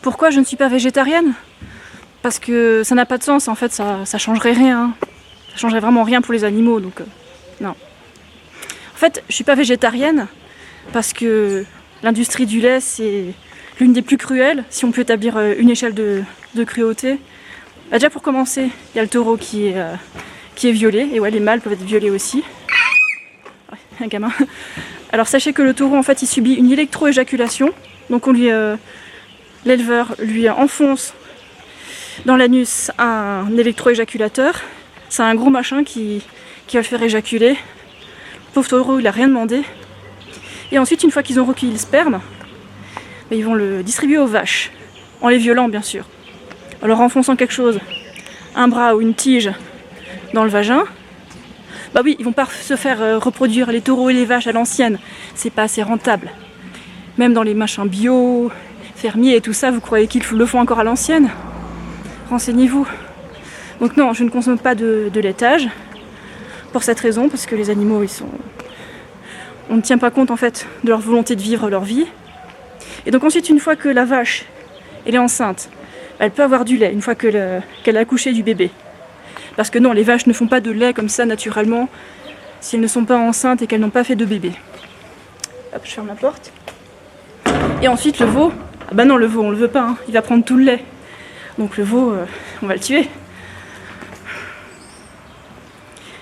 Pourquoi je ne suis pas végétarienne? Parce que ça n'a pas de sens, en fait, ça changerait rien. Ça changerait vraiment rien pour les animaux, donc non. En fait, je suis pas végétarienne parce que l'industrie du lait, c'est l'une des plus cruelles, si on peut établir une échelle de cruauté. Bah, déjà pour commencer, il y a le taureau qui est violé, et ouais, les mâles peuvent être violés aussi. Ouais, un gamin. Alors sachez que le taureau, en fait, il subit une électroéjaculation, donc l'éleveur lui enfonce dans l'anus un électroéjaculateur. C'est un gros machin qui va le faire éjaculer. Le pauvre taureau, il a rien demandé. Et ensuite, une fois qu'ils ont recueilli le sperme, bah, ils vont le distribuer aux vaches, en les violant bien sûr. En leur enfonçant quelque chose, un bras ou une tige dans le vagin. Bah oui, ils vont pas se faire reproduire les taureaux et les vaches à l'ancienne. C'est pas assez rentable. Même dans les machins bio, fermiers et tout ça, vous croyez qu'ils le font encore à l'ancienne? Renseignez-vous. Donc non, je ne consomme pas de laitage pour cette raison, parce que les animaux, on ne tient pas compte en fait de leur volonté de vivre leur vie. Et donc ensuite, une fois que la vache elle est enceinte, elle peut avoir du lait une fois qu'elle a accouché du bébé. Parce que non, les vaches ne font pas de lait comme ça naturellement si elles ne sont pas enceintes et qu'elles n'ont pas fait de bébé. Hop, je ferme la porte. Et ensuite le veau, ah bah non, le veau on le veut pas, hein. Il va prendre tout le lait. Donc le veau, on va le tuer.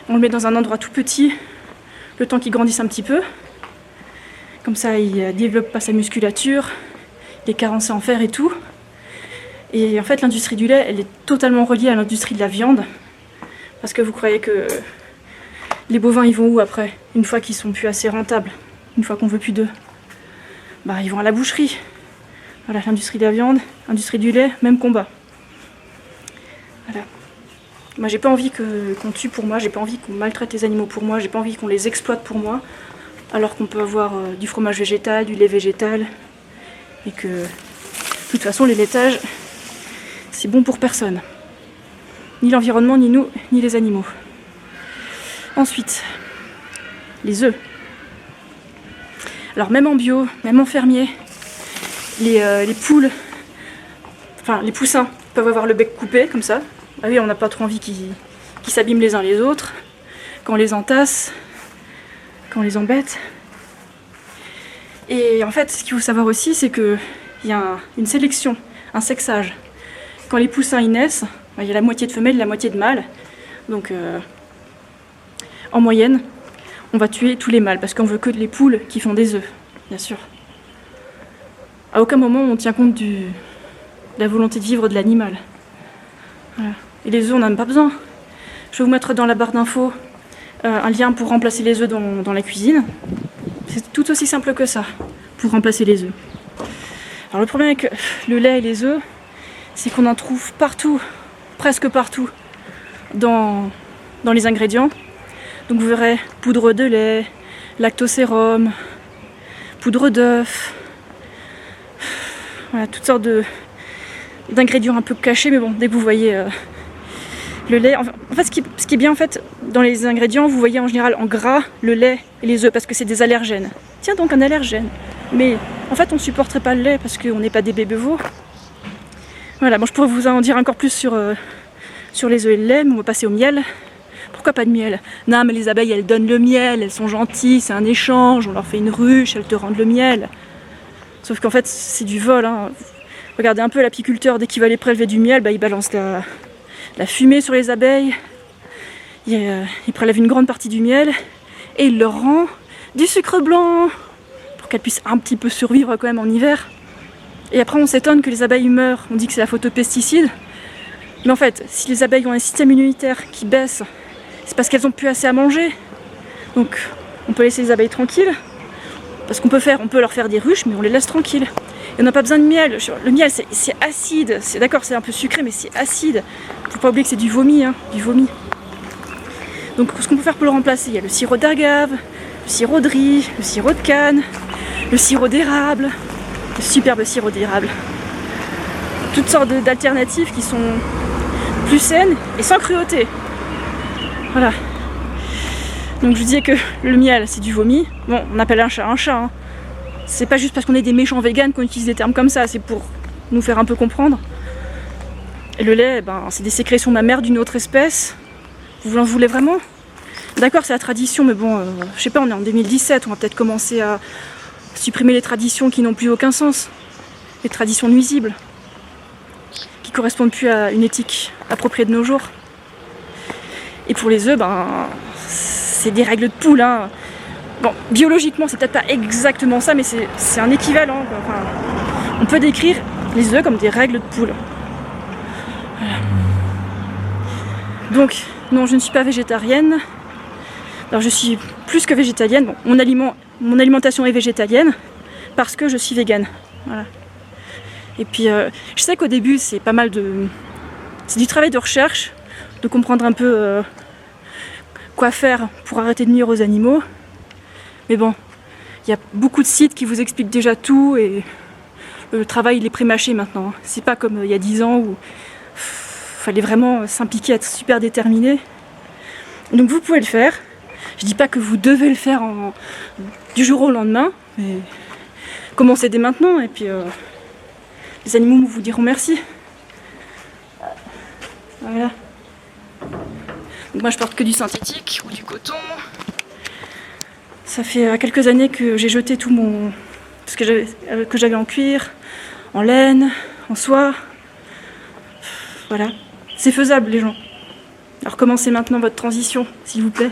On le met dans un endroit tout petit, le temps qu'il grandisse un petit peu. Comme ça, il développe pas sa musculature, il est carencé en fer et tout. Et en fait, l'industrie du lait, elle est totalement reliée à l'industrie de la viande. Parce que vous croyez que les bovins, ils vont où après? Une fois qu'ils sont plus assez rentables, une fois qu'on veut plus d'eux, bah ils vont à la boucherie. Voilà, l'industrie de la viande, l'industrie du lait, même combat. Voilà. Moi, j'ai pas envie qu'on tue pour moi, j'ai pas envie qu'on maltraite les animaux pour moi, j'ai pas envie qu'on les exploite pour moi, alors qu'on peut avoir du fromage végétal, du lait végétal, et que de toute façon, les laitages, c'est bon pour personne. Ni l'environnement, ni nous, ni les animaux. Ensuite, les œufs. Alors même en bio, même en fermier, les poules, enfin les poussins peuvent avoir le bec coupé comme ça. Ah oui, on n'a pas trop envie qu'ils s'abîment les uns les autres, qu'on les entasse, qu'on les embête. Et en fait, ce qu'il faut savoir aussi, c'est qu'il y a une sélection, un sexage. Quand les poussins y naissent, il y a la moitié de femelles et la moitié de mâles. Donc en moyenne, on va tuer tous les mâles, parce qu'on veut que les poules qui font des œufs, bien sûr. À aucun moment on tient compte de la volonté de vivre de l'animal. Voilà. Et les œufs, on n'en a pas besoin. Je vais vous mettre dans la barre d'infos un lien pour remplacer les œufs dans la cuisine. C'est tout aussi simple que ça, pour remplacer les œufs. Alors le problème avec le lait et les œufs, c'est qu'on en trouve partout, presque partout, dans les ingrédients. Donc vous verrez poudre de lait, lactosérum, poudre d'œuf, voilà, toutes sortes d'ingrédients un peu cachés, mais bon, dès que vous voyez le lait, en fait ce qui est bien en fait dans les ingrédients, vous voyez en général en gras le lait et les œufs parce que c'est des allergènes. Tiens donc un allergène. Mais en fait on ne supporterait pas le lait parce qu'on n'est pas des bébés veaux. Voilà, bon je pourrais vous en dire encore plus sur les œufs et le lait, mais on va passer au miel. Pourquoi pas de miel? Non mais les abeilles elles donnent le miel, elles sont gentilles, c'est un échange, on leur fait une ruche, elles te rendent le miel. Sauf qu'en fait c'est du vol, hein. Regardez un peu l'apiculteur, dès qu'il va aller prélever du miel, bah, il balance la fumée sur les abeilles, il prélève une grande partie du miel et il leur rend du sucre blanc pour qu'elles puissent un petit peu survivre quand même en hiver. Et après on s'étonne que les abeilles meurent, on dit que c'est la faute aux pesticides. Mais en fait, si les abeilles ont un système immunitaire qui baisse, c'est parce qu'elles n'ont plus assez à manger. Donc on peut laisser les abeilles tranquilles. Parce qu'on peut leur faire des ruches, mais on les laisse tranquilles. Et on n'a pas besoin de miel. Le miel, c'est acide. C'est d'accord, c'est un peu sucré, mais c'est acide. Faut pas oublier que c'est du vomi, hein, du vomi. Donc ce qu'on peut faire pour le remplacer, il y a le sirop d'agave, le sirop de riz, le sirop de canne, le sirop d'érable, le superbe sirop d'érable. Toutes sortes d'alternatives qui sont plus saines et sans cruauté. Voilà. Donc je vous disais que le miel, c'est du vomi. Bon, on appelle un chat, hein. C'est pas juste parce qu'on est des méchants véganes qu'on utilise des termes comme ça, c'est pour nous faire un peu comprendre. Et le lait, c'est des sécrétions mammaires d'une autre espèce. Vous en voulez vraiment? D'accord, c'est la tradition, mais bon, je sais pas, on est en 2017, on va peut-être commencer à supprimer les traditions qui n'ont plus aucun sens. Les traditions nuisibles, qui correspondent plus à une éthique appropriée de nos jours. Et pour les œufs, c'est des règles de poule, hein. Bon, biologiquement, c'est peut-être pas exactement ça, mais c'est un équivalent, quoi. Enfin, on peut décrire les œufs comme des règles de poule. Voilà. Donc, non, je ne suis pas végétarienne. Alors, je suis plus que végétalienne. Bon, mon alimentation est végétalienne parce que je suis végane. Voilà. Et puis, je sais qu'au début, c'est pas mal c'est du travail de recherche, de comprendre un peu quoi faire pour arrêter de nuire aux animaux. Mais bon, il y a beaucoup de sites qui vous expliquent déjà tout et le travail il est pré-mâché maintenant. C'est pas comme il y a 10 ans où il fallait vraiment s'impliquer, être super déterminé. Donc vous pouvez le faire. Je dis pas que vous devez le faire du jour au lendemain, mais commencez dès maintenant et puis les animaux vous diront merci. Voilà. Donc moi je porte que du synthétique ou du coton. Ça fait quelques années que j'ai jeté tout ce que j'avais en cuir, en laine, en soie. Voilà. C'est faisable les gens. Alors commencez maintenant votre transition, s'il vous plaît.